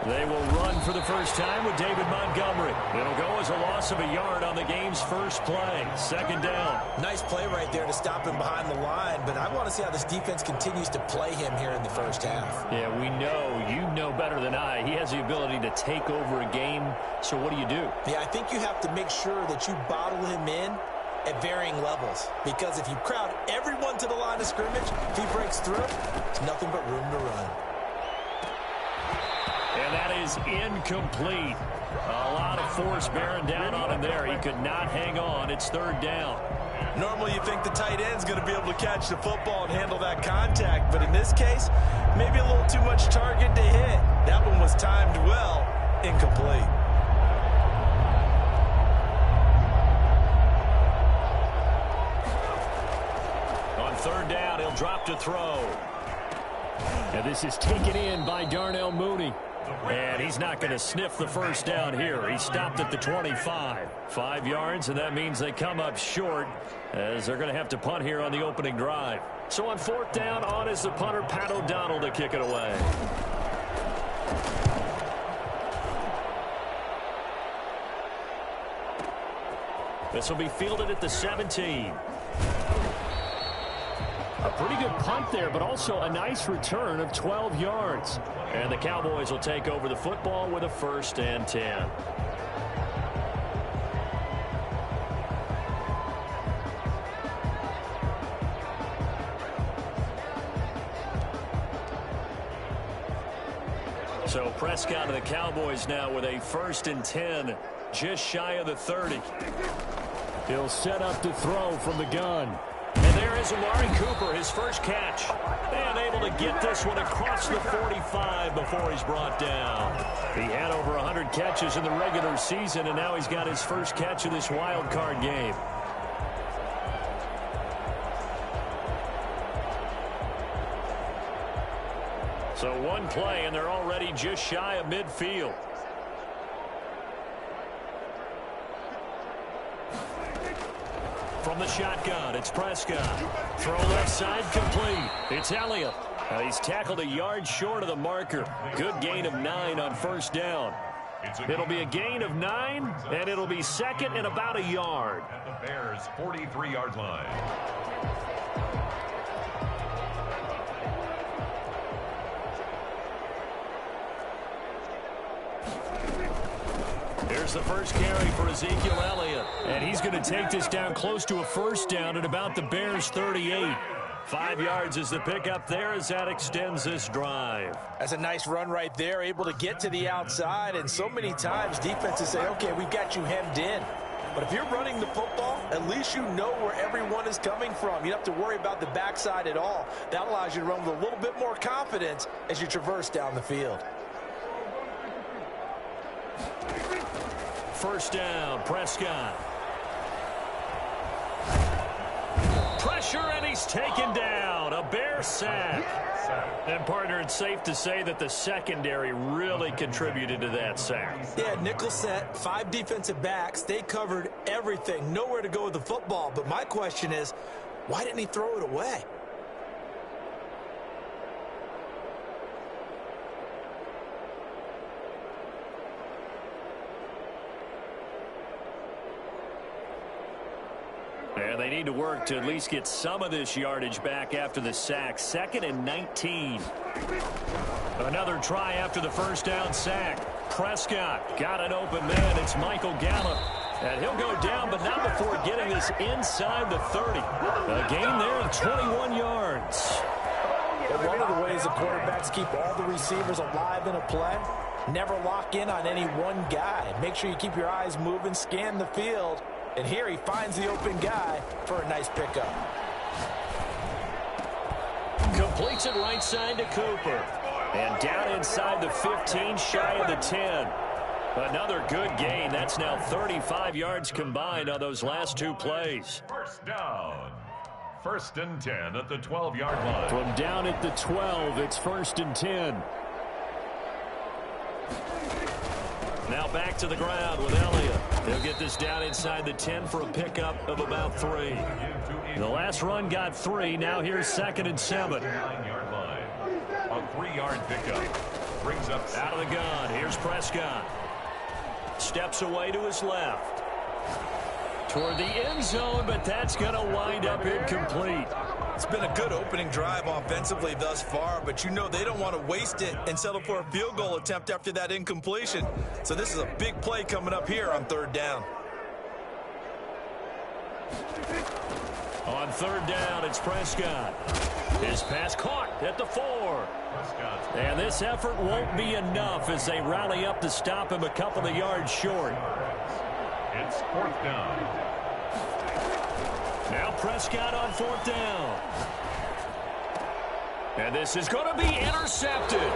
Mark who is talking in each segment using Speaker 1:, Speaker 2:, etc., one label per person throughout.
Speaker 1: They will run for the first time with David Montgomery. It'll go as a loss of a yard on the game's first play. Second down.
Speaker 2: Nice play right there to stop him behind the line, but I want to see how this defense continues to play him here in the first half.
Speaker 1: Yeah, we know. You know better than I. He has the ability to take over a game, so what do you do?
Speaker 2: Yeah, I think you have to make sure that you bottle him in at varying levels, because if you crowd everyone to the line of scrimmage, if he breaks through, there's nothing but room to run.
Speaker 1: And that is incomplete. A lot of force bearing down on him there. He could not hang on. It's third down.
Speaker 2: Normally you think the tight end's going to be able to catch the football and handle that contact, but in this case, maybe a little too much target to hit. That one was timed well, incomplete.
Speaker 1: On third down, he'll drop to throw. And this is taken in by Darnell Mooney. And he's not going to sniff the first down here. He stopped at the 25. 5 yards, and that means they come up short as they're going to have to punt here on the opening drive. So on fourth down, on is the punter, Pat O'Donnell, to kick it away. This will be fielded at the 17. A pretty good punt there, but also a nice return of 12 yards. And the Cowboys will take over the football with a 1st and 10. So Prescott of the Cowboys now with a 1st and 10, just shy of the 30. He'll set up to throw from the gun. And there is Amari Cooper, his first catch. And able to get this one across the 45 before he's brought down. He had over 100 catches in the regular season, and now he's got his first catch of this wild card game. So one play, and they're already just shy of midfield. From the shotgun, it's Prescott. Throw left side, complete. It's Elliott. He's tackled a yard short of the marker. Good gain of 9 on first down. It'll be a gain of 9, and it'll be second and about a yard.
Speaker 3: At the Bears' 43-yard line.
Speaker 1: Here's the first carry for Ezekiel Elliott. And he's going to take this down close to a first down at about the Bears' 38. 5 yards is the pickup there as that extends this drive.
Speaker 2: That's a nice run right there, able to get to the outside. And so many times defenses say, okay, we've got you hemmed in. But if you're running the football, at least you know where everyone is coming from. You don't have to worry about the backside at all. That allows you to run with a little bit more confidence as you traverse down the field.
Speaker 1: First down, Prescott. Pressure, and he's taken down. A Bear sack. And, partner, it's safe to say that the secondary really contributed to that sack.
Speaker 2: Yeah, nickel set, 5 defensive backs. They covered everything. Nowhere to go with the football. But my question is, why didn't he throw it away?
Speaker 1: And they need to work to at least get some of this yardage back after the sack. 2nd and 19. Another try after the first down sack. Prescott got an open man. It's Michael Gallup. And he'll go down, but not before getting this inside the 30. A gain there of 21 yards.
Speaker 2: But one of the ways the quarterbacks keep all the receivers alive in a play, never lock in on any one guy. Make sure you keep your eyes moving, scan the field. And here he finds the open guy for a nice pickup.
Speaker 1: Completes it right side to Cooper. And down inside the 15, shy of the 10. Another good gain. That's now 35 yards combined on those last 2 plays.
Speaker 3: First down. 1st and 10 at the 12-yard line.
Speaker 1: From down at the 12, it's 1st and 10. Now back to the ground with Elliott. They'll get this down inside the 10 for a pickup of about 3. The last run got 3. Now here's 2nd and 7.
Speaker 3: 9-yard line. A 3-yard pickup. brings up
Speaker 1: out of the gun. Here's Prescott. Steps away to his left. Toward the end zone, but that's going to wind up incomplete.
Speaker 2: It's been a good opening drive offensively thus far, but you know they don't want to waste it and settle for a field goal attempt after that incompletion. So this is a big play coming up here on third down.
Speaker 1: On third down, it's Prescott. His pass caught at the 4. And this effort won't be enough as they rally up to stop him a couple of yards short.
Speaker 3: It's fourth down.
Speaker 1: Now Prescott on fourth down. And this is going to be intercepted.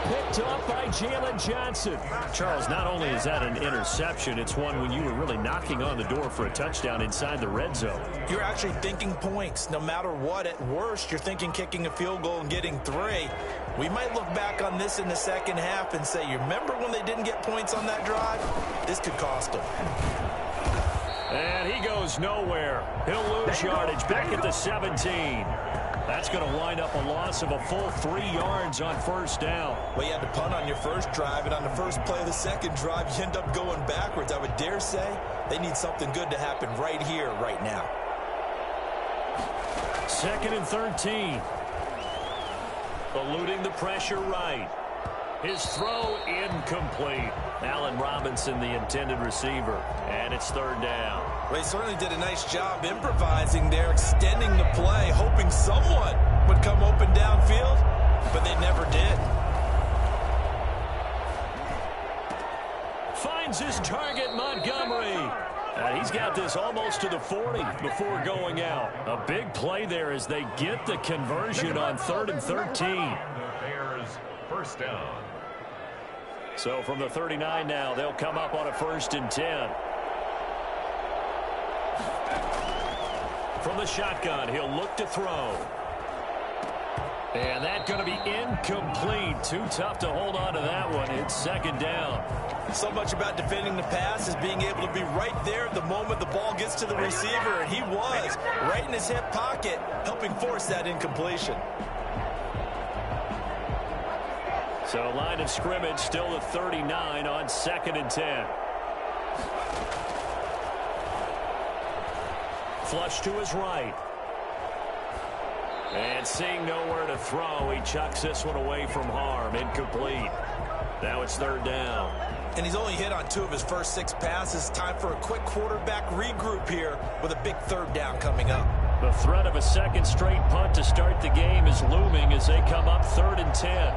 Speaker 1: Picked up by Jalen Johnson. Charles, not only is that an interception, it's one when you were really knocking on the door for a touchdown inside the red zone.
Speaker 2: You're actually thinking points. No matter what, at worst, you're thinking kicking a field goal and getting 3. We might look back on this in the second half and say, you remember when they didn't get points on that drive? This could cost them.
Speaker 1: And he goes nowhere. He'll lose yardage back at the 17. That's going to wind up a loss of a full 3 yards on first down.
Speaker 2: Well, you had to punt on your first drive, and on the first play of the second drive, you end up going backwards. I would dare say they need something good to happen right here, right now.
Speaker 1: 2nd and 13. Eluding the pressure right. His throw incomplete. Allen Robinson, the intended receiver. And it's third down.
Speaker 2: Well, he certainly did a nice job improvising there, extending the play, hoping someone would come open downfield, but they never did.
Speaker 1: Finds his target, Montgomery. And he's got this almost to the 40 before going out. A big play there as they get the conversion on 3rd and 13.
Speaker 3: Bears first down.
Speaker 1: So from the 39 now, they'll come up on a 1st and 10. From the shotgun, he'll look to throw. And that's going to be incomplete. Too tough to hold on to that one. It's 2nd down.
Speaker 2: So much about defending the pass is being able to be right there at the moment the ball gets to the receiver, and he was right in his hip pocket, helping force that incompletion.
Speaker 1: So line of scrimmage still the 39 on 2nd and 10. Flush to his right. And seeing nowhere to throw, he chucks this one away from harm. Incomplete. Now it's 3rd down.
Speaker 2: And he's only hit on 2 of his first 6 passes. Time for a quick quarterback regroup here with a big 3rd down coming up.
Speaker 1: The threat of a 2nd straight punt to start the game is looming as they come up 3rd and 10.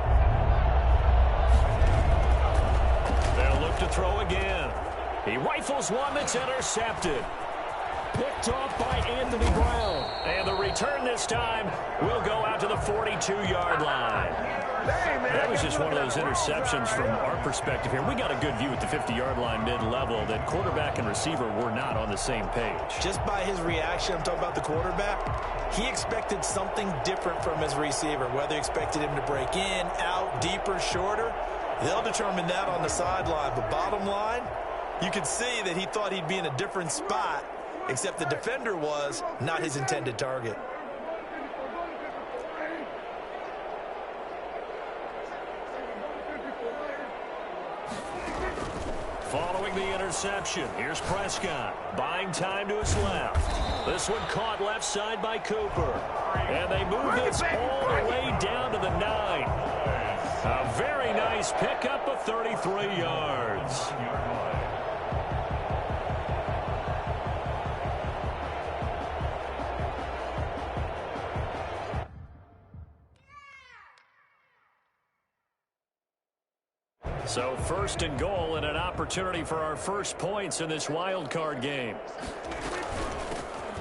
Speaker 1: They'll look to throw again. He rifles one that's intercepted. Picked off by Anthony Brown. And the return this time will go out to the 42-yard line. That was just one of those interceptions from our perspective here. We got a good view at the 50-yard line mid-level that quarterback and receiver were not on the same page.
Speaker 2: Just by his reaction, I'm talking about the quarterback, he expected something different from his receiver, whether he expected him to break in, out, deeper, shorter. They'll determine that on the sideline. But bottom line, you could see that he thought he'd be in a different spot, except the defender was not his intended target.
Speaker 1: Following the interception, here's Prescott. Buying time to his left. This one caught left side by Cooper. And they move this all the way down to the 9. A very nice pickup of 33 yards. So 1st and goal and an opportunity for our first points in this wild card game.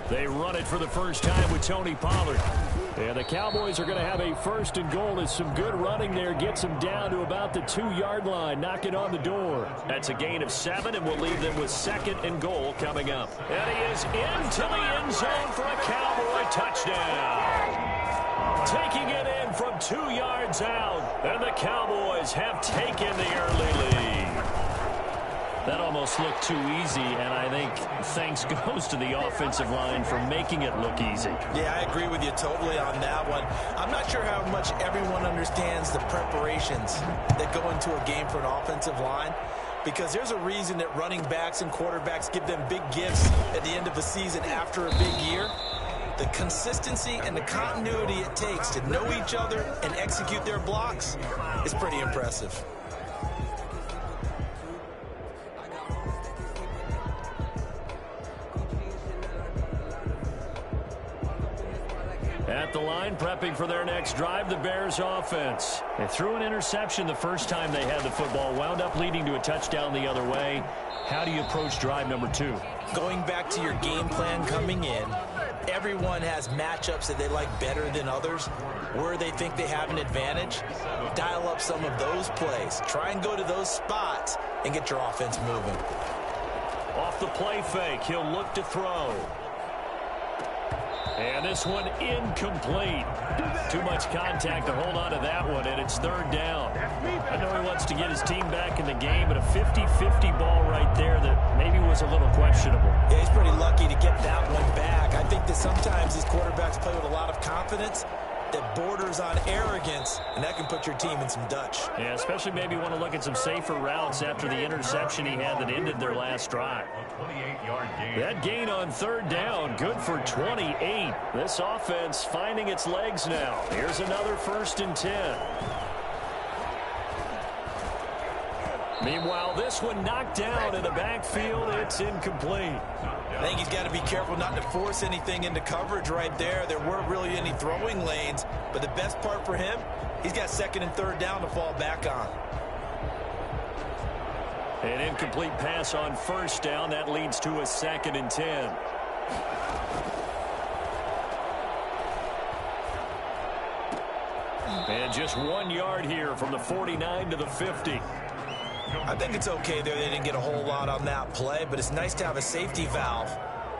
Speaker 1: They run it for the first time with Tony Pollard. And the Cowboys are going to have a 1st and goal as some good running there gets them down to about the 2-yard line, knocking on the door. That's a gain of 7, and we'll leave them with 2nd and goal coming up. And he is into the end zone for a Cowboy touchdown. Taking it in from 2 yards out, and the Cowboys have taken the early lead. That almost looked too easy, and I think thanks goes to the offensive line for making it look easy.
Speaker 2: Yeah, I agree with you totally on that one. I'm not sure how much everyone understands the preparations that go into a game for an offensive line, because there's a reason that running backs and quarterbacks give them big gifts at the end of the season after a big year. The consistency and the continuity it takes to know each other and execute their blocks is pretty impressive.
Speaker 1: At the line, prepping for their next drive, the Bears offense. They threw an interception the first time they had the football, wound up leading to a touchdown the other way. How do you approach drive number 2?
Speaker 2: Going back to your game plan coming in, everyone has matchups that they like better than others, where they think they have an advantage. Dial up some of those plays. Try and go to those spots and get your offense moving.
Speaker 1: Off the play fake, he'll look to throw. And this one incomplete. Too much contact to hold on to that one, and it's third down. I know he wants to get his team back in the game, but a 50-50 ball right there that maybe was a little questionable.
Speaker 2: Yeah, he's pretty lucky to get that one back. I think that sometimes these quarterbacks play with a lot of confidence that borders on arrogance, and that can put your team in some Dutch.
Speaker 1: Yeah, especially maybe want to look at some safer routes after the interception he had that ended their last drive. That gain on third down, good for 28. This offense finding its legs now. Here's another 1st and 10. Meanwhile, this one knocked down in the backfield. It's incomplete.
Speaker 2: I think he's got to be careful not to force anything into coverage right there. There weren't really any throwing lanes, but the best part for him, he's got 2nd and 3rd down to fall back on.
Speaker 1: An incomplete pass on 1st down. That leads to a 2nd and 10. And just 1 yard here from the 49 to the 50.
Speaker 2: I think it's okay there. They didn't get a whole lot on that play, but it's nice to have a safety valve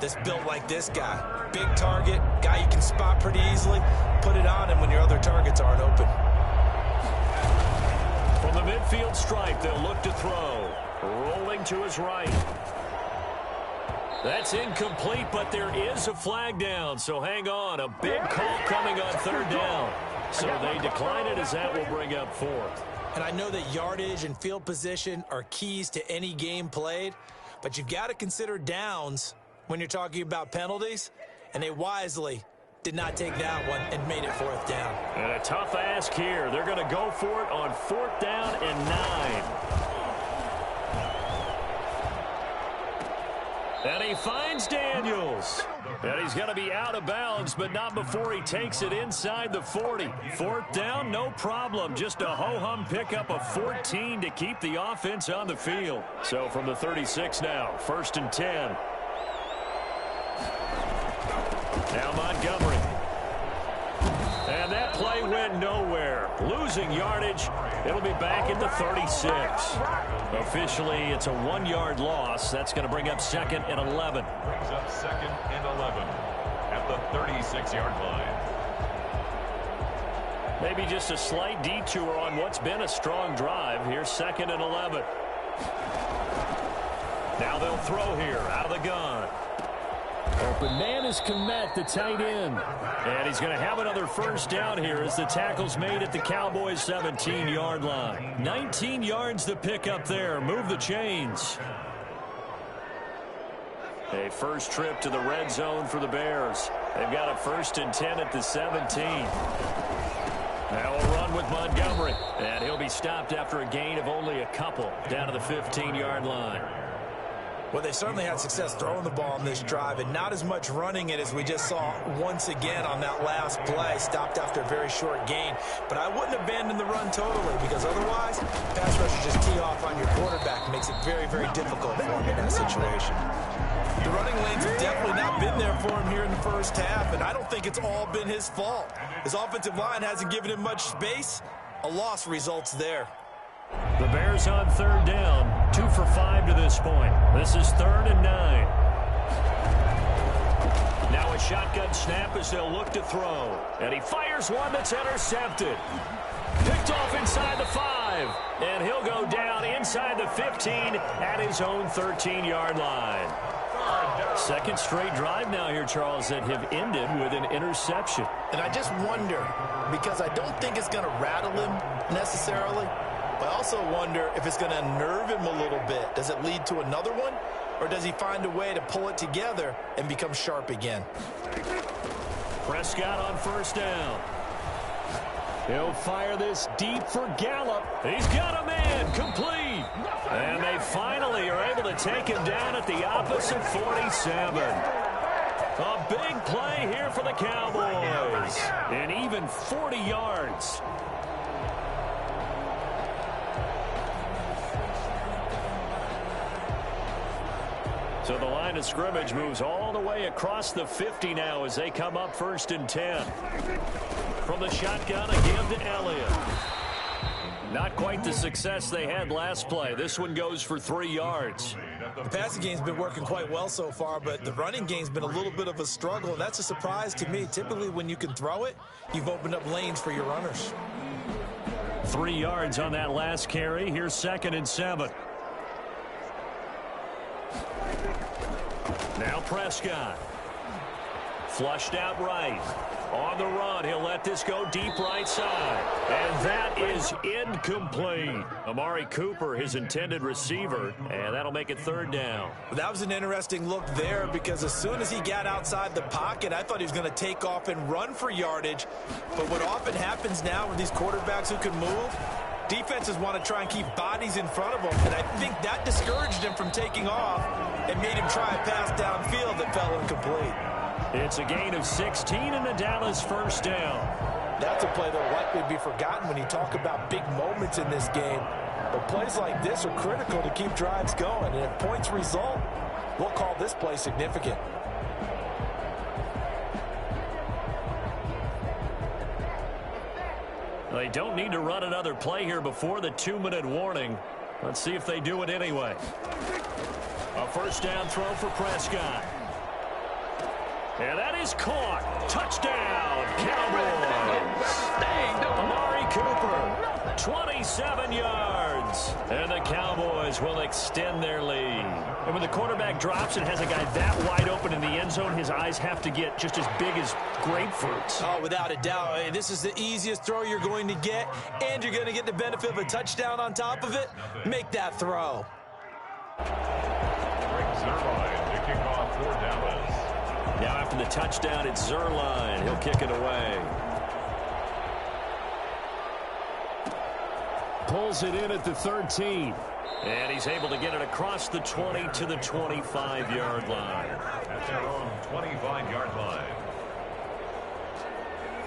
Speaker 2: that's built like this guy. Big target, guy you can spot pretty easily. Put it on him when your other targets aren't open.
Speaker 1: From the midfield stripe, they'll look to throw. Rolling to his right. That's incomplete, but there is a flag down, so hang on. A big call coming on 3rd down. So they decline it as that will bring up 4th.
Speaker 2: And I know that yardage and field position are keys to any game played, but you've got to consider downs when you're talking about penalties, and they wisely did not take that one and made it 4th down.
Speaker 1: And a tough ask here. They're going to go for it on 4th down and 9. And he finds Daniels. And he's going to be out of bounds, but not before he takes it inside the 40. 4th down, no problem. Just a ho-hum pickup of 14 to keep the offense on the field. So from the 36 now, 1st and 10. Now Montgomery. And that play went nowhere. Losing yardage. It'll be back at the 36. Officially, it's a 1-yard loss. That's going to bring up 2nd and 11.
Speaker 3: Brings up 2nd and 11 at the 36-yard line.
Speaker 1: Maybe just a slight detour on what's been a strong drive. Here's 2nd and 11. Now they'll throw here out of the gun. Open man is Kmet, the tight end. And he's going to have another 1st down here as the tackle's made at the Cowboys' 17-yard line. 19 yards to pick up there. Move the chains. A first trip to the red zone for the Bears. They've got a 1st and 10 at the 17. Now a run with Montgomery. And he'll be stopped after a gain of only a couple down to the 15-yard line.
Speaker 2: Well, they certainly had success throwing the ball on this drive, and not as much running it as we just saw once again on that last play. Stopped after a very short gain. But I wouldn't abandon the run totally, because otherwise, pass rushers just tee off on your quarterback and makes it very, very difficult for him in that situation. The running lanes have definitely not been there for him here in the first half, and I don't think it's all been his fault. His offensive line hasn't given him much space. A loss results there.
Speaker 1: The Bears on 3rd down, 2 for 5 to this point. This is 3rd and 9. Now a shotgun snap as they'll look to throw. And he fires one that's intercepted. Picked off inside the 5. And he'll go down inside the 15 at his own 13-yard line. Second straight drive now here, Charles, that have ended with an interception.
Speaker 4: And I just wonder, because I don't think it's going to rattle him necessarily, but I also wonder if it's going to unnerve him a little bit. Does it lead to another one, or does he find a way to pull it together and become sharp again?
Speaker 1: Prescott on first down. He'll fire this deep for Gallup. He's got a man, complete. And they finally are able to take him down at the opposite 47. A big play here for the Cowboys. And even 40 yards. So the line of scrimmage moves all the way across the 50 now as they come up 1st and 10. From the shotgun, a give to Elliott. Not quite the success they had last play. This one goes for 3 yards.
Speaker 4: The passing game's been working quite well so far, but the running game's been a little bit of a struggle, and that's a surprise to me. Typically, when you can throw it, you've opened up lanes for your runners.
Speaker 1: 3 yards on that last carry. Here's 2nd and 7. Now Prescott. Flushed out right. On the run, he'll let this go deep right side. And that is incomplete. Amari Cooper, his intended receiver, and that'll make it 3rd down.
Speaker 4: That was an interesting look there, because as soon as he got outside the pocket, I thought he was going to take off and run for yardage. But what often happens now with these quarterbacks who can move, defenses want to try and keep bodies in front of them, and I think that discouraged him from taking off and made him try a pass downfield that fell incomplete.
Speaker 1: It's a gain of 16 and a Dallas 1st down.
Speaker 4: That's a play that will likely be forgotten when you talk about big moments in this game. But plays like this are critical to keep drives going, and if points result, we'll call this play significant.
Speaker 1: They don't need to run another play here before the 2-minute warning. Let's see if they do it anyway. A 1st down throw for Prescott. And that is caught. Touchdown, Cowboys. Amari Cooper, 27 yards. And the Cowboys will extend their lead. And when the quarterback drops and has a guy that wide open in the end zone, his eyes have to get just as big as grapefruits.
Speaker 4: Oh, without a doubt. Hey, this is the easiest throw you're going to get, and you're going to get the benefit of a touchdown on top of it. Make that throw.
Speaker 3: Rick Zuerlein to kick off for Dallas.
Speaker 1: Now after the touchdown, it's Zuerlein. He'll kick it away. Pulls it in at the 13. And he's able to get it across the 20 to the 25-yard line.
Speaker 3: At their own 25-yard line.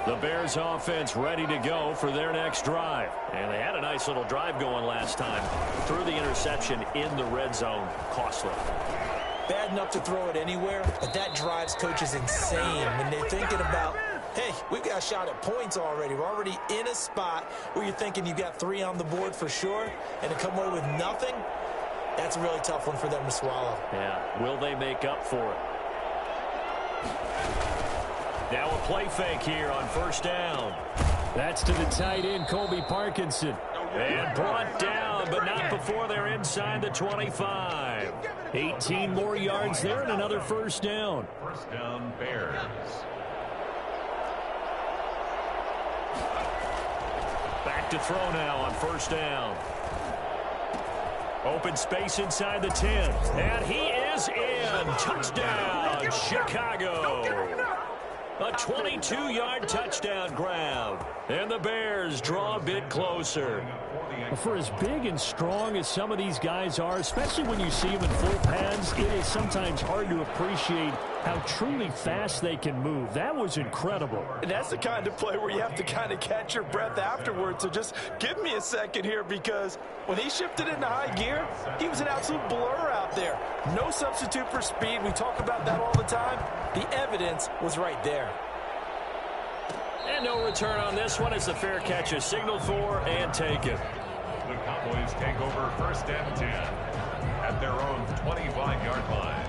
Speaker 1: The Bears offense ready to go for their next drive. And they had a nice little drive going last time. Threw the interception in the red zone. Costly.
Speaker 4: Bad enough to throw it anywhere, but that drives coaches insane when they're thinking about, hey, we've got a shot at points already. We're already in a spot where you're thinking you've got 3 on the board for sure, and to come away with nothing, that's a really tough one for them to swallow.
Speaker 1: Yeah, will they make up for it? Now a play fake here on 1st down. That's to the tight end, Colby Parkinson. And brought down, but not before they're inside the 25. 18 more yards there and another 1st down.
Speaker 3: 1st down, Bears.
Speaker 1: Back to throw now on 1st down. Open space inside the 10. And he is in. Touchdown, Chicago. A 22-yard touchdown grab. And the Bears draw a bit closer. For as big and strong as some of these guys are, especially when you see them in full pads, it is sometimes hard to appreciate how truly fast they can move. That was incredible.
Speaker 4: And that's the kind of play where you have to kind of catch your breath afterwards. So just give me a second here, because when he shifted into high gear, he was an absolute blur out there. No substitute for speed. We talk about that all the time. The evidence was right there.
Speaker 1: And no return on this one as the fair catch is signaled for and taken.
Speaker 3: The Cowboys take over 1st and 10 at their own 25-yard line.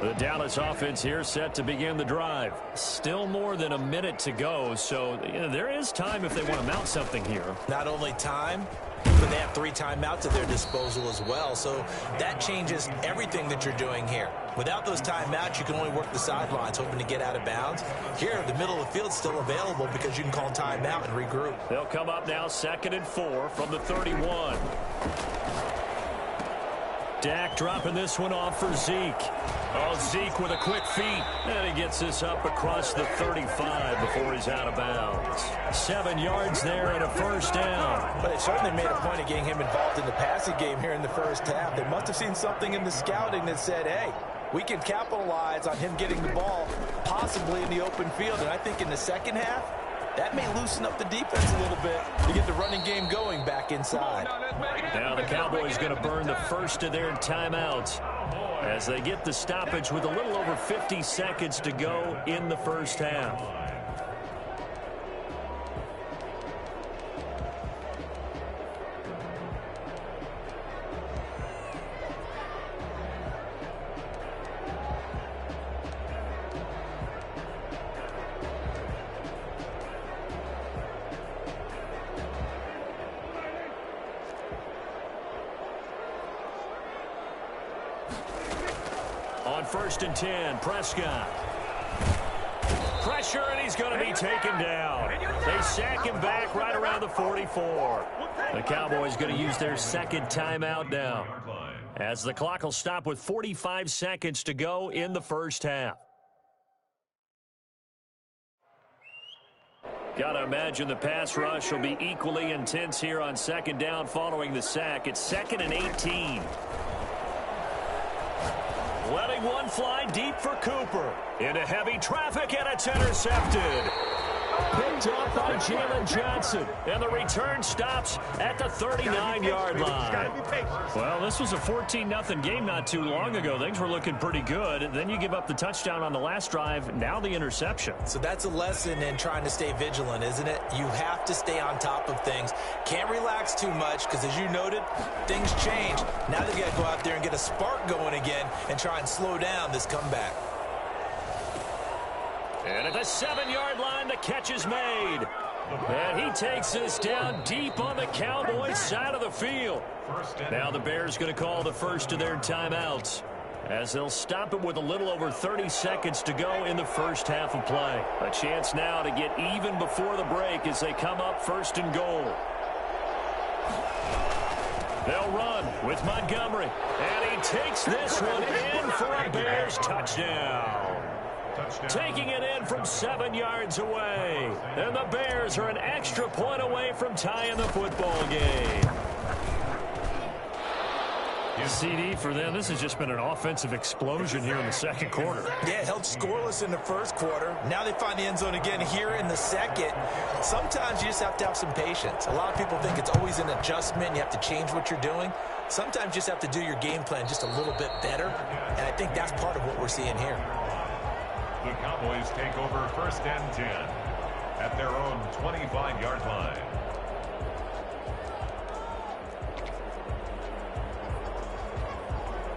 Speaker 1: The Dallas offense here set to begin the drive. Still more than a minute to go, so there is time if they want to mount something here.
Speaker 4: Not only time, but they have 3 timeouts at their disposal as well, so that changes everything that you're doing here. Without those timeouts, you can only work the sidelines, hoping to get out of bounds. Here, the middle of the field is still available because you can call timeout and regroup.
Speaker 1: They'll come up now 2nd and 4 from the 31. Dak dropping this one off for Zeke. Oh, Zeke with a quick feet. And he gets this up across the 35 before he's out of bounds. 7 yards there and a first down.
Speaker 4: But they certainly made a point of getting him involved in the passing game here in the first half. They must have seen something in the scouting that said, hey, we can capitalize on him getting the ball possibly in the open field. And I think in the second half, that may loosen up the defense a little bit to get the running game going back inside.
Speaker 1: Now the Cowboys going to burn the first of their timeouts as they get the stoppage with a little over 50 seconds to go in the first half. On 1st and 10, Prescott. Pressure, and he's going to be taken down. They sack him back right around the 44. The Cowboys going to use their 2nd timeout now, as the clock will stop with 45 seconds to go in the first half. Got to imagine the pass rush will be equally intense here on 2nd down following the sack. It's 2nd and 18. Letting one fly deep for Cooper. Into heavy traffic, and it's intercepted. Picked up by Jalen Johnson. And the return stops at the 39-yard line. Well, this was a 14-0 game not too long ago. Things were looking pretty good. Then you give up the touchdown on the last drive. Now the interception.
Speaker 4: So that's a lesson in trying to stay vigilant, isn't it? You have to stay on top of things. Can't relax too much because, as you noted, things change. Now they've got to go out there and get a spark going again and try and slow down this comeback.
Speaker 1: And at the 7-yard line, the catch is made. And he takes this down deep on the Cowboys side of the field. Now the Bears going to call the first of their timeouts, as they'll stop it with a little over 30 seconds to go in the first half of play. A chance now to get even before the break as they come up 1st and goal. They'll run with Montgomery. And he takes this one in for a Bears touchdown. Taking it in from 7 yards away. And the Bears are an extra point away from tying the football game. CD for them. This has just been an offensive explosion here in the 2nd quarter.
Speaker 4: Yeah, held scoreless in the 1st quarter. Now they find the end zone again here in the 2nd. Sometimes you just have to have some patience. A lot of people think it's always an adjustment. You have to change what you're doing. Sometimes you just have to do your game plan just a little bit better. And I think that's part of what we're seeing here.
Speaker 3: The Cowboys take over 1st and 10 at their own 25-yard line.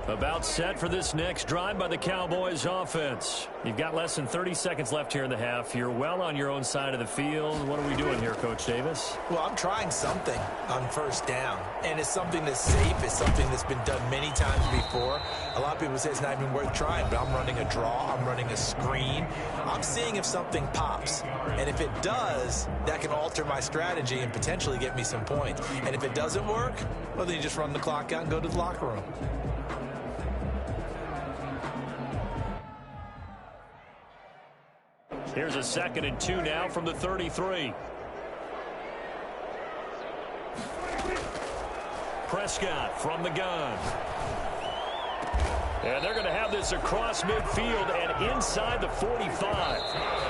Speaker 1: About set for this next drive by the Cowboys offense. You've got less than 30 seconds left here in the half. You're well on your own side of the field. What are we doing here, Coach Davis?
Speaker 4: Well, I'm trying something on 1st down, and it's something that's safe. It's something that's been done many times before. A lot of people say it's not even worth trying, but I'm running a draw. I'm running a screen. I'm seeing if something pops, and if it does, that can alter my strategy and potentially get me some points. And if it doesn't work, well, then you just run the clock out and go to the locker room.
Speaker 1: Here's a 2nd and 2 now from the 33. Prescott from the gun. And they're going to have this across midfield and inside the 45.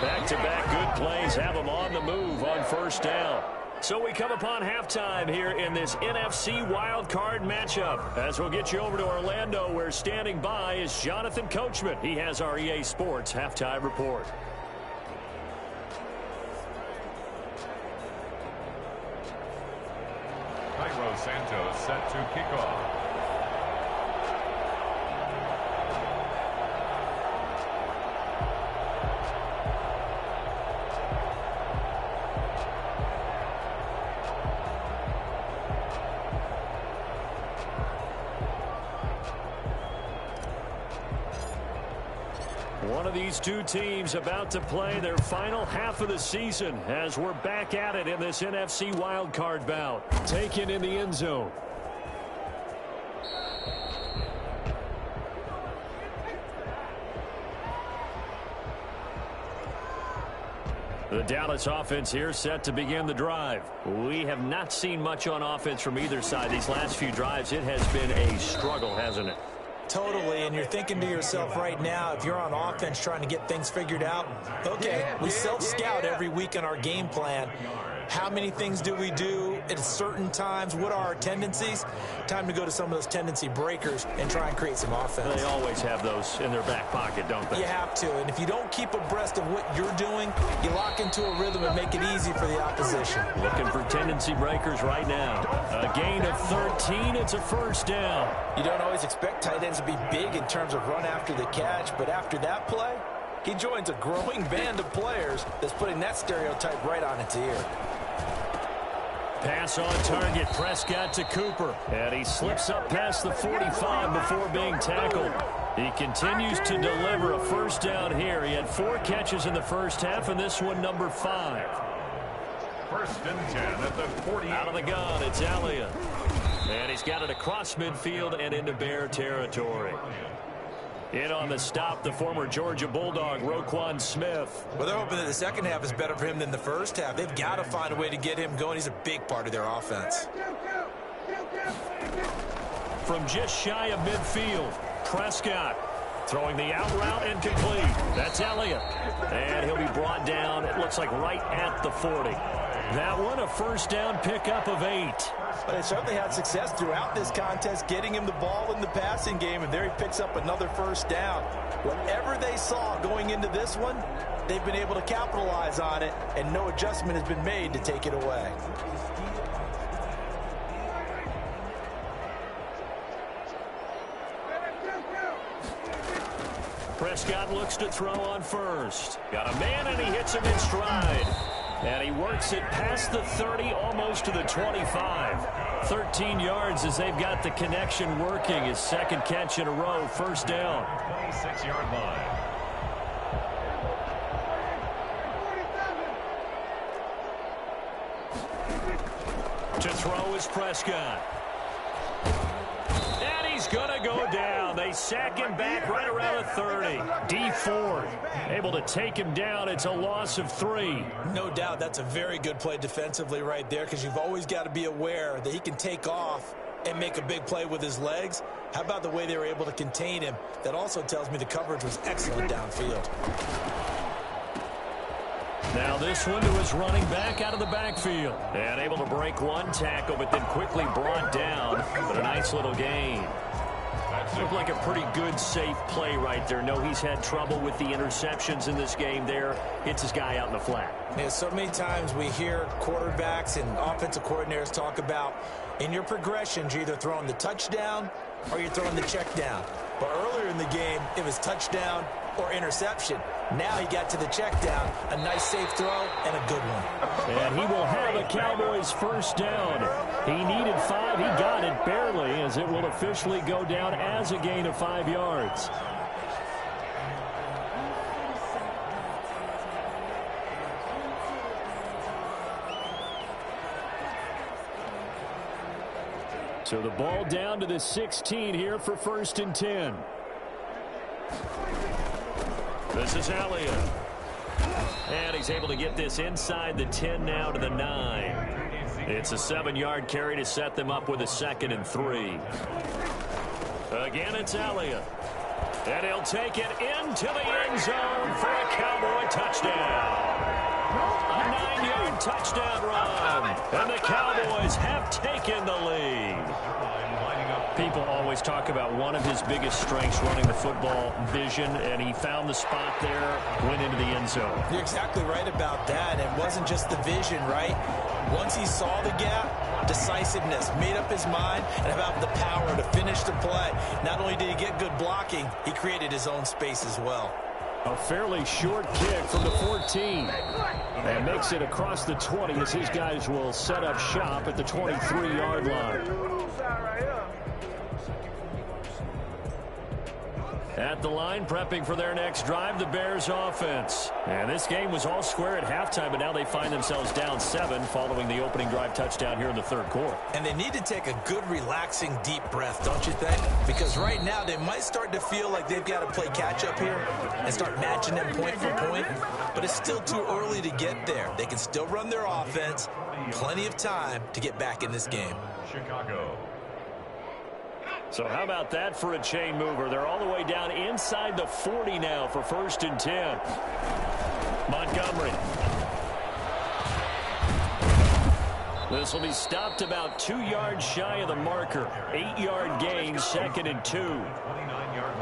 Speaker 1: Back-to-back good plays have them on the move on 1st down. So we come upon halftime here in this NFC wildcard matchup. As we'll get you over to Orlando, where standing by is Jonathan Coachman. He has our EA Sports halftime report.
Speaker 3: Cairo Santos set to kick off.
Speaker 1: One of these two teams about to play their final half of the season as we're back at it in this NFC wildcard bout. Taken in the end zone. The Dallas offense here set to begin the drive. We have not seen much on offense from either side. These last few drives, it has been a struggle, hasn't it?
Speaker 4: Totally, and you're thinking to yourself right now, if you're on offense trying to get things figured out, okay, we self-scout every week on our game plan. How many things do we do at certain times? What are our tendencies? Time to go to some of those tendency breakers and try and create some offense.
Speaker 1: They always have those in their back pocket, don't they?
Speaker 4: You have to, and if you don't keep abreast of what you're doing, you lock into a rhythm and make it easy for the opposition.
Speaker 1: Looking for tendency breakers right now. A gain of 13, it's a first down.
Speaker 2: You don't always expect tight ends to be big in terms of run after the catch, but after that play, he joins a growing band of players that's putting that stereotype right on its ear.
Speaker 1: Pass on target, Prescott to Cooper, and he slips up past the 45 before being tackled. He continues to deliver a first down here. He had 4 catches in the first half, and this one number 5.
Speaker 3: First and 10 at the 40.
Speaker 1: Out of the gun, it's Elliott. And he's got it across midfield and into Bear territory. In on the stop, the former Georgia Bulldog, Roquan Smith.
Speaker 4: Well, they're hoping that the second half is better for him than the first half. They've got to find a way to get him going. He's a big part of their offense.
Speaker 1: From just shy of midfield, Prescott throwing the out route and complete. That's Elliott. And he'll be brought down, it looks like right at the 40. That one, a first down pickup of 8.
Speaker 2: But they certainly had success throughout this contest, getting him the ball in the passing game, and there he picks up another first down. Whatever they saw going into this one, they've been able to capitalize on it, and no adjustment has been made to take it away.
Speaker 1: Prescott looks to throw on first. Got a man, and he hits him in stride. And he works it past the 30, almost to the 25. 13 yards as they've got the connection working. His second catch in a row, first down.
Speaker 3: 26-yard line.
Speaker 1: To throw is Prescott. And he's going to go down. They sack him back right around the 30. Dee Ford able to take him down. It's a loss of 3.
Speaker 4: No doubt that's a very good play defensively right there, because you've always got to be aware that he can take off and make a big play with his legs. How about the way they were able to contain him? That also tells me the coverage was excellent downfield.
Speaker 1: Now this one to his running back out of the backfield. And able to break one tackle, but then quickly brought down. But a nice little gain. Looked like a pretty good, safe play right there. No, he's had trouble with the interceptions in this game there. Hits his guy out in the flat.
Speaker 4: Yeah, so many times we hear quarterbacks and offensive coordinators talk about in your progressions, you're either throwing the touchdown or you're throwing the check down. But earlier in the game, it was touchdown or interception. Now he got to the check down. A nice safe throw and a good one.
Speaker 1: And he will have a Cowboys first down. He needed 5. He got it barely, as it will officially go down as a gain of 5 yards. So the ball down to the 16 here for first and 10. This is Elliott. And he's able to get this inside the 10 now to the 9. It's a 7-yard carry to set them up with a 2nd and 3. Again, it's Elliott. And he'll take it into the end zone for a Cowboy touchdown. A 9-yard touchdown run. And the Cowboys have taken the lead. People always talk about one of his biggest strengths running the football, vision, and he found the spot there, went into the end zone.
Speaker 4: You're exactly right about that. It wasn't just the vision, right? Once he saw the gap, decisiveness, made up his mind, and about the power to finish the play. Not only did he get good blocking, he created his own space as well.
Speaker 1: A fairly short kick from the 14. And makes it across the 20 as his guys will set up shop at the 23-yard line. At the line, prepping for their next drive, the Bears offense. And this game was all square at halftime, but now they find themselves down 7 following the opening drive touchdown here in the third quarter.
Speaker 4: And they need to take a good, relaxing, deep breath, don't you think? Because right now they might start to feel like they've got to play catch-up here and start matching them point for point. But it's still too early to get there. They can still run their offense. Plenty of time to get back in this game.
Speaker 3: Chicago.
Speaker 1: So how about that for a chain mover? They're all the way down inside the 40 now for 1st and 10. Montgomery. This will be stopped about 2 yards shy of the marker. 8-yard gain, 2nd and 2.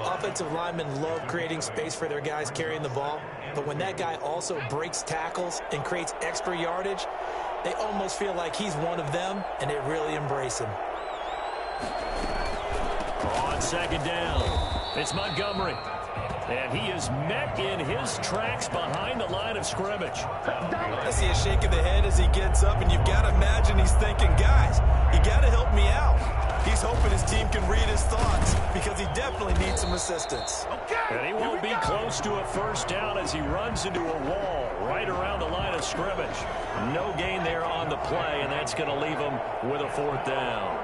Speaker 4: Offensive linemen love creating space for their guys carrying the ball. But when that guy also breaks tackles and creates extra yardage, they almost feel like he's one of them, and they really embrace him.
Speaker 1: On 2nd down, it's Montgomery. And he is met in his tracks behind the line of scrimmage.
Speaker 4: I see a shake of the head as he gets up, and you've got to imagine he's thinking, guys, you got to help me out. He's hoping his team can read his thoughts because he definitely needs some assistance.
Speaker 1: And he won't be close to a 1st down as he runs into a wall right around the line of scrimmage. No gain there on the play, and that's going to leave him with a 4th down.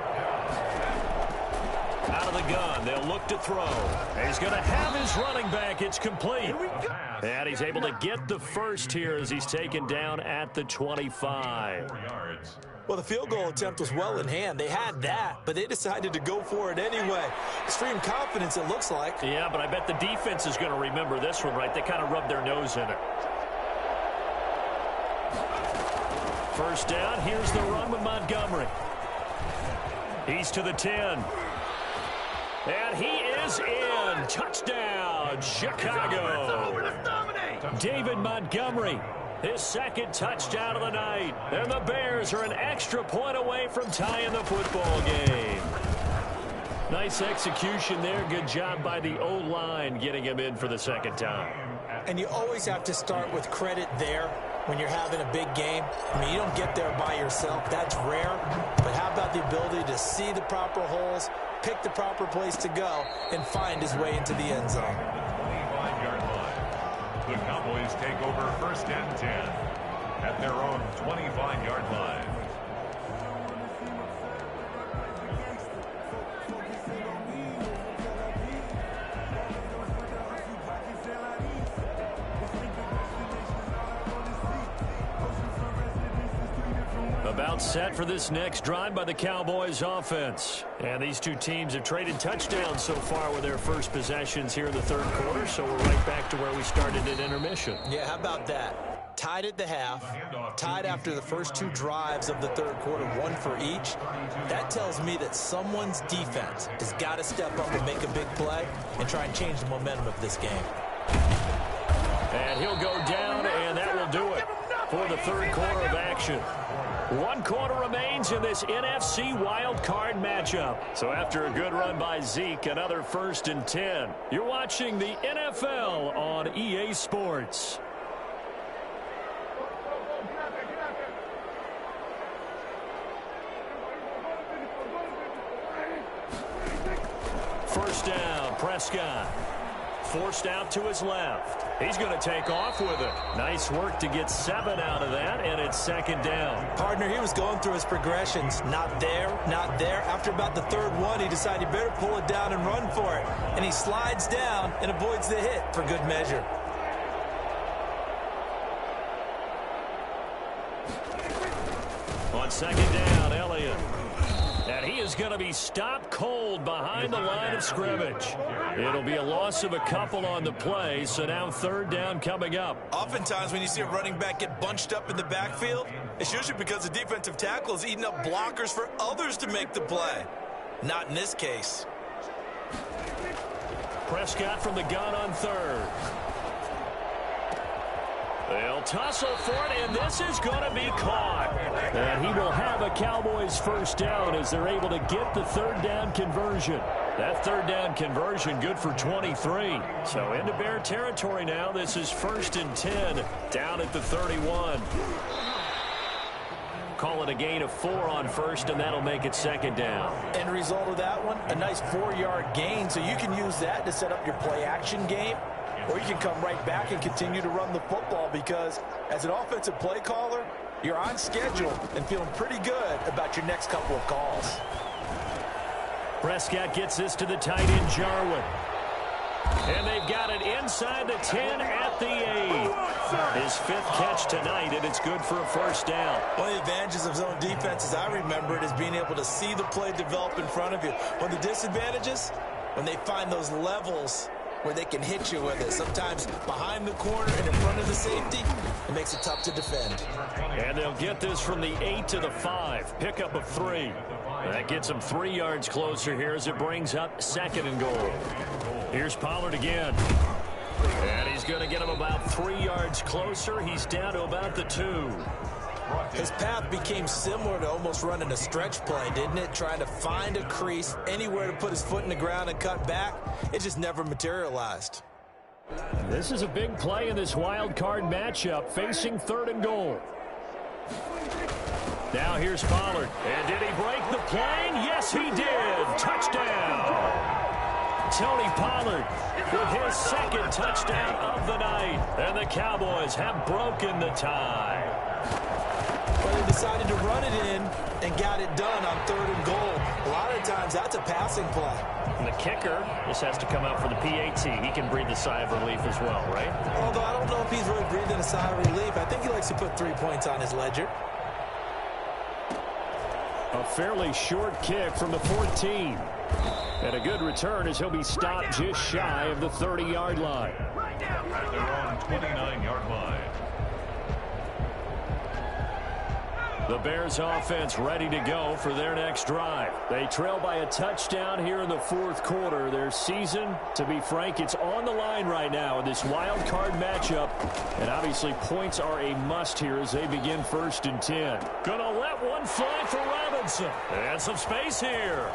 Speaker 1: Out of the gun, they'll look to throw. He's going to have his running back. It's complete. And he's able to get the first here as he's taken down at the 25.
Speaker 4: Well, the field goal attempt was well in hand. They had that, but they decided to go for it anyway. Extreme confidence, it looks like.
Speaker 1: Yeah, but I bet the defense is going to remember this one, right? They kind of rubbed their nose in it. 1st down, here's the run with Montgomery. He's to the 10. And he is in. Touchdown, Chicago. David Montgomery, his 2nd touchdown of the night. And the Bears are an extra point away from tying the football game. Nice execution there. Good job by the O-line getting him in for the 2nd time.
Speaker 4: And you always have to start with credit there when you're having a big game. I mean, you don't get there by yourself. That's rare. But how about the ability to see the proper holes, pick the proper place to go, and find his way into the end zone?
Speaker 3: 25-yard line. The Cowboys take over 1st and 10 at their own 25-yard line.
Speaker 1: About set for this next drive by the Cowboys offense. And these two teams have traded touchdowns so far with their first possessions here in the 3rd quarter, so we're right back to where we started at intermission.
Speaker 4: Yeah, how about that? Tied at the half, tied after the first 2 drives of the 3rd quarter, 1 for each. That tells me that someone's defense has got to step up and make a big play and try and change the momentum of this game.
Speaker 1: And he'll go down, and that will do it for the 3rd quarter of action. 1 quarter remains in this NFC wild card matchup. So after a good run by Zeke, another 1st and 10. You're watching the NFL on EA Sports. First down, Prescott. Forced out to his left. He's going to take off with it. Nice work to get 7 out of that, and it's 2nd down.
Speaker 4: Partner, he was going through his progressions. Not there, not there. After about the 3rd one, he decided he better pull it down and run for it. And he slides down and avoids the hit for good measure.
Speaker 1: On 2nd down, Elliott. And he is going to be stopped cold behind the line of scrimmage. It'll be a loss of a couple on the play, so now 3rd down coming up.
Speaker 4: Oftentimes when you see a running back get bunched up in the backfield, it's usually because the defensive tackle is eating up blockers for others to make the play. Not in this case.
Speaker 1: Prescott from the gun on 3rd. They'll tussle for it, and this is going to be caught. And he will have a Cowboys 1st down as they're able to get the 3rd down conversion. That 3rd down conversion good for 23. So into Bear territory now. This is 1st and 10 down at the 31. call it a gain of 4 on first, and that'll make it second down.
Speaker 2: End result of that one, a nice 4-yard gain, so you can use that to set up your play-action game, or you can come right back and continue to run the football because as an offensive play caller, you're on schedule and feeling pretty good about your next couple of calls.
Speaker 1: Prescott gets this to the tight end, Jarwin. And they've got it inside the 10 at the 8. His 5th catch tonight, and it's good for a first down.
Speaker 4: One of the advantages of zone defense, as I remember it, is being able to see the play develop in front of you. One of the disadvantages, when they find those levels where they can hit you with it. Sometimes behind the corner and in front of the safety, it makes it tough to defend.
Speaker 1: And they'll get this from the 8 to the 5. Pickup of 3. That gets them 3 yards closer here as it brings up 2nd and goal. Here's Pollard again. And he's going to get him about 3 yards closer. He's down to about the 2.
Speaker 4: His path became similar to almost running a stretch play, didn't it? Trying to find a crease, anywhere to put his foot in the ground and cut back. It just never materialized.
Speaker 1: This is a big play in this wild card matchup, facing 3rd and goal. Now here's Pollard. And did he break the plane? Yes, he did. Touchdown. Tony Pollard with his 2nd touchdown of the night. And the Cowboys have broken the tie.
Speaker 4: Well, they decided to run it in and got it done on 3rd and goal. A lot of times, that's a passing play.
Speaker 1: And the kicker just has to come out for the PAT. He can breathe a sigh of relief as well, right?
Speaker 4: Although I don't know if he's really breathing a sigh of relief. I think he likes to put 3 points on his ledger.
Speaker 1: A fairly short kick from the 14. And a good return as he'll be stopped just shy of the 30-yard line.
Speaker 3: At their own 29-yard line.
Speaker 1: The Bears offense ready to go for their next drive. They trail by a touchdown here in the 4th quarter. Their season, to be frank, it's on the line right now in this wild card matchup. And obviously points are a must here as they begin 1st and 10. Gonna let one fly for Robinson. And some space here.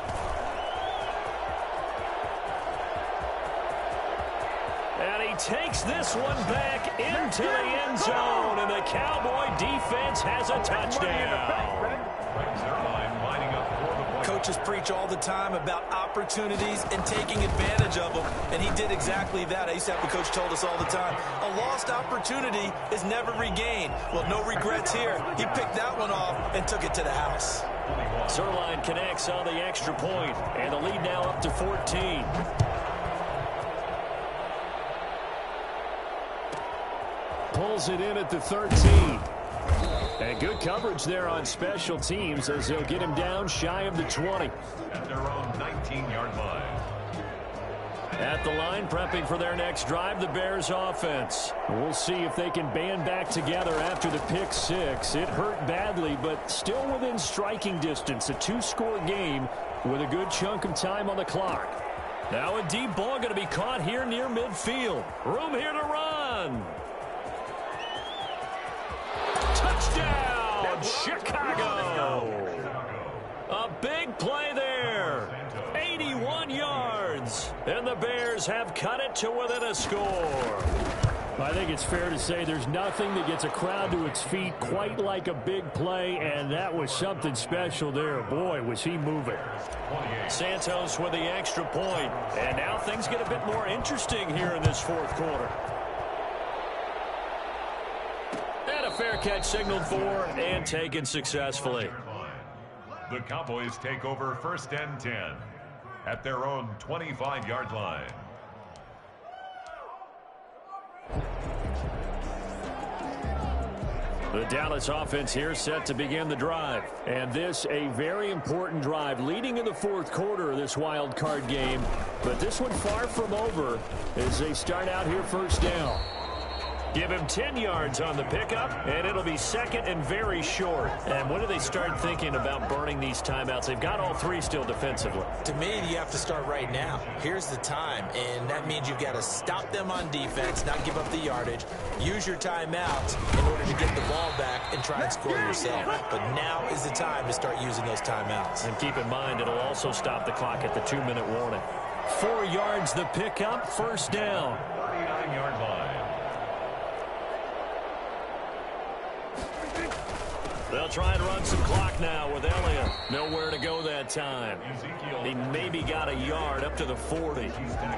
Speaker 1: And he takes this one back into the end zone, and the Cowboy defense has a touchdown.
Speaker 4: Coaches preach all the time about opportunities and taking advantage of them, and he did exactly that. I used to have a coach told us all the time, a lost opportunity is never regained. Well, no regrets here. He picked that one off and took it to the house.
Speaker 1: Zuerlein connects on the extra point, and the lead now up to 14. Pulls it in at the 13. And good coverage there on special teams as they'll get him down shy of the 20.
Speaker 3: At their own 19-yard line.
Speaker 1: At the line, prepping for their next drive, the Bears offense. We'll see if they can band back together after the pick 6. It hurt badly, but still within striking distance. A 2-score game with a good chunk of time on the clock. Now a deep ball going to be caught here near midfield. Room here to run. Touchdown, Chicago. A big play there. 81 yards. And the Bears have cut it to within a score. I think it's fair to say there's nothing that gets a crowd to its feet quite like a big play, and that was something special there. Boy, was he moving. Santos with the extra point. And now things get a bit more interesting here in this 4th quarter. Fair catch signaled for and taken successfully.
Speaker 3: The Cowboys take over 1st and 10 at their own 25-yard line.
Speaker 1: The Dallas offense here set to begin the drive. And this a very important drive leading in the 4th quarter of this wild card game. But this one far from over as they start out here 1st down. Give him 10 yards on the pickup, and it'll be 2nd and very short. And when do they start thinking about burning these timeouts? They've got all 3 still defensively.
Speaker 4: To me, you have to start right now. Here's the time, and that means you've got to stop them on defense, not give up the yardage, use your timeouts in order to get the ball back and try and score yourself. But now is the time to start using those timeouts.
Speaker 1: And keep in mind, it'll also stop the clock at the 2-minute warning. 4 yards the pickup, 1st down.
Speaker 3: 39-yard line.
Speaker 1: They'll They'll try and run some clock now with Elliott. Nowhere to go that time. He maybe got a yard up to the 40.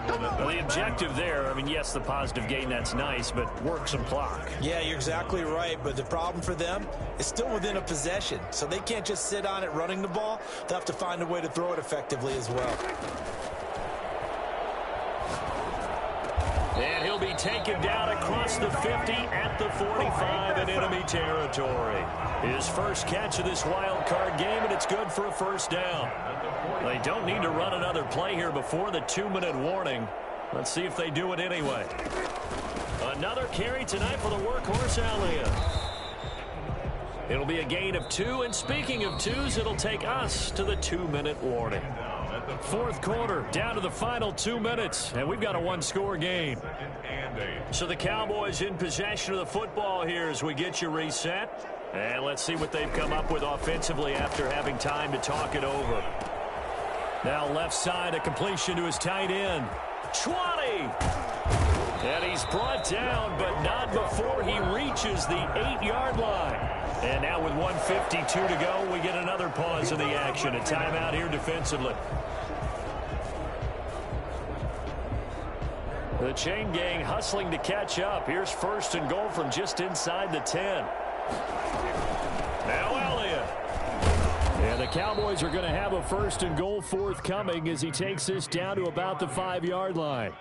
Speaker 1: Well, the objective there, I mean, yes, the positive gain, that's nice, but work some clock.
Speaker 4: Yeah, you're exactly right, but the problem for them is still within a possession, so they can't just sit on it running the ball. They'll have to find a way to throw it effectively as well.
Speaker 1: And he'll be taken down across the 50 at the 45 in enemy territory. His first catch of this wild card game, and it's good for a first down. They don't need to run another play here before the 2-minute warning. Let's see if they do it anyway. Another carry tonight for the workhorse Elliott. It'll be a gain of 2, and speaking of 2s, it'll take us to the 2-minute warning. Fourth quarter, down to the final 2 minutes, and we've got a one-score game. So the Cowboys in possession of the football here as we get you reset. And let's see what they've come up with offensively after having time to talk it over. Now left side, a completion to his tight end. 20! And he's brought down, but not before he reaches the 8-yard line. And now with 1:52 to go, we get another pause in the action. A timeout here defensively. The chain gang hustling to catch up. Here's first and goal from just inside the 10. Now Elliott. And the Cowboys are going to have a first and goal forthcoming as he takes this down to about the 5-yard line.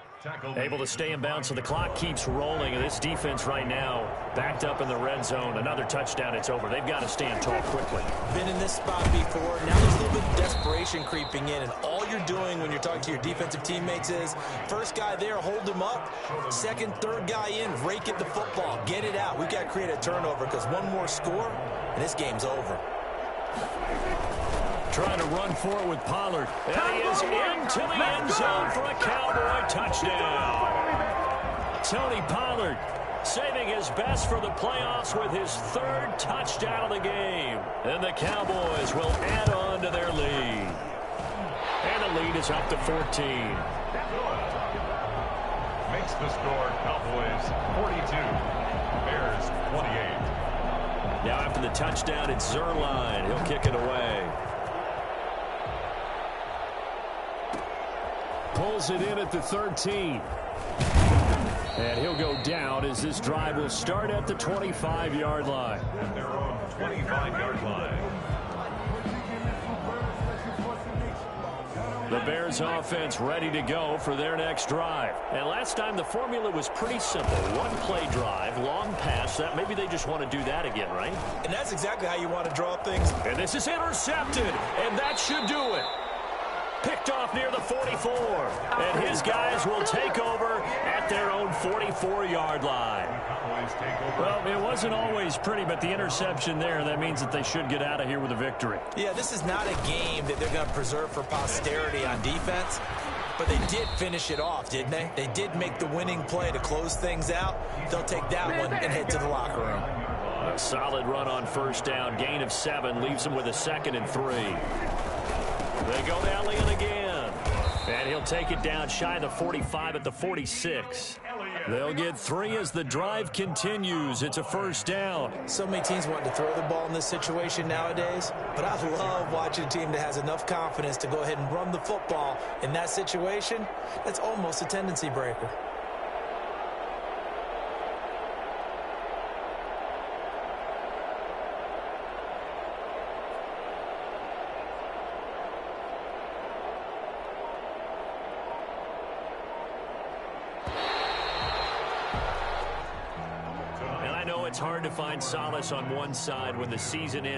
Speaker 1: Able to stay in bounds, so the clock keeps rolling. And this defense right now backed up in the red zone. Another touchdown, it's over. They've got to stand tall quickly.
Speaker 4: Been in this spot before. Now there's a little bit of desperation creeping in. And all you're doing when you're talking to your defensive teammates is, first guy there, hold him up. Second, third guy in, rake at the football. Get it out. We've got to create a turnover because one more score, and this game's over.
Speaker 1: Trying to run for it with Pollard. And he is into the end zone for a Cowboy touchdown. Tony Pollard saving his best for the playoffs with his 3rd touchdown of the game. And the Cowboys will add on to their lead. And the lead is up to 14.
Speaker 3: Makes the score Cowboys 42, Bears 28.
Speaker 1: Now after the touchdown, it's Zuerlein. He'll kick it away. Pulls it in at the 13. And he'll go down as this drive will start at the 25-yard line.
Speaker 3: At their own 25-yard line.
Speaker 1: The Bears offense ready to go for their next drive. And last time the formula was pretty simple. One-play drive, long pass. That maybe they just want to do that again, right?
Speaker 4: And that's exactly how you want to draw things.
Speaker 1: And this is intercepted. And that should do it. Picked off near the 44. And his guys will take over at their own 44-yard line. Well, it wasn't always pretty, but the interception there, that means that they should get out of here with a victory.
Speaker 4: Yeah, this is not a game that they're going to preserve for posterity on defense, but they did finish it off, didn't they? They did make the winning play to close things out. They'll take that one and head to the locker room.
Speaker 1: A solid run on first down. Gain of 7 leaves them with a 2nd and 3. They go to Elliott again. And he'll take it down shy of the 45 at the 46. They'll get 3 as the drive continues. It's a first down.
Speaker 4: So many teams want to throw the ball in this situation nowadays, but I love watching a team that has enough confidence to go ahead and run the football. In that situation, that's almost a tendency breaker.
Speaker 1: It's hard to find solace on one side when the season ends.